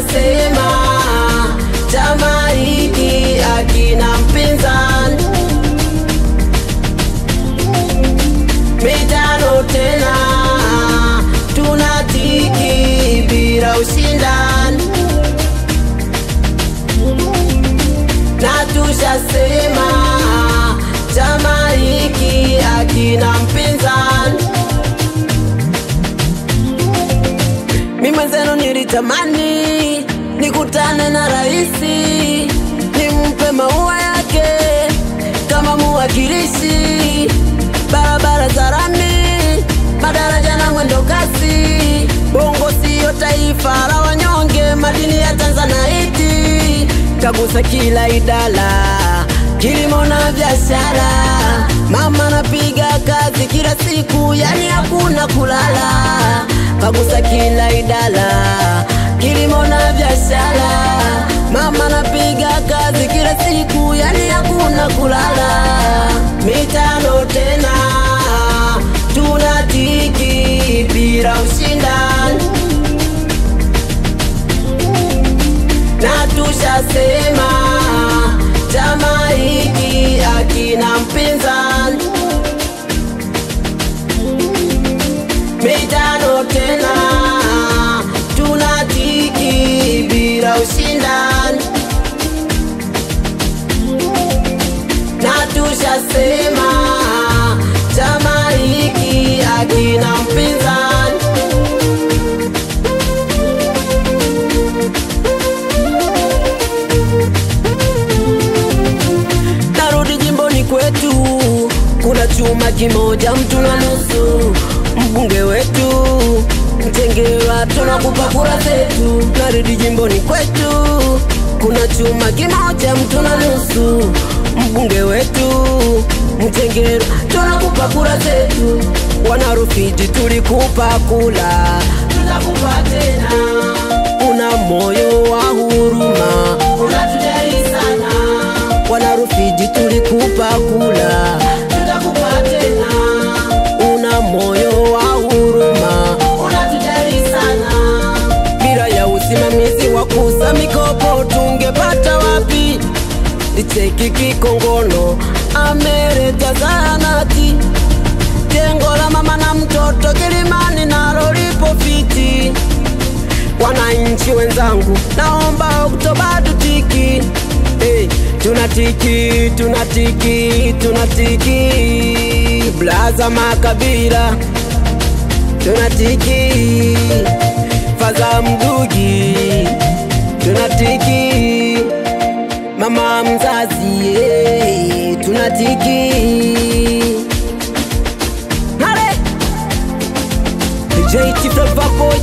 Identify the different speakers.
Speaker 1: tushasema chama hiki hakina mpinzani. Mitano tena tunatiki bila ushindani, na tushasema chama hiki hakina mpinzani. Mimi mwenzenu nilitamani nikutane na raisi, nimpe maua yake kama muwakilishi, barabara za rami, madaraja na mwendo kasi. Bongo siyo taifa la wanyonge, madini ya Tanzanite kagusa kila idara, kilimo na biashara. Mama napiga kazi kila siku, yani hakuna kulala, kagusa kila idara, kilimo na biashara. Mama napiga kazi kila siku, yani hakuna kulala. Mitano tena tunatiki bila ushindani, na tushasema chama hiki hakina mpinzani. Mitano tena tunatiki bila ushindani, na tushasema chama hiki hakina mpinzani. Narudi jimboni kwetu, kuna chuma kimoja mtu na nusu. Mbunge wetu Mchengerwa tunakupa kura zetu. Narudi jimboni kwetu, kuna chuma kimoja mtu na nusu. Mbunge wetu Mchengerwa tunakupa kura zetu. Wana Rufiji tulikupa kula, tutakupa tena. Una moyo wa huruma, unatujali sana. Wana Rufiji tulikupa kula, tutakupa tena. Una moyo wa huruma, unatujali sana. Bila ya usimamizi wa kuuza mikopo tungepata wapi? Licheki Kikongono ameleta zahanati, jengo la mama na mtoto Kilimani nalo lipo fiti. Wananchi wenzangu, naomba Oktoba tutiki, tunatiki, tunatiki, tunatiki. Blaza Makabila tunatiki, Faza Mdugi tunatiki, mama mzazi tunatiki. Hale JT Flavor Boy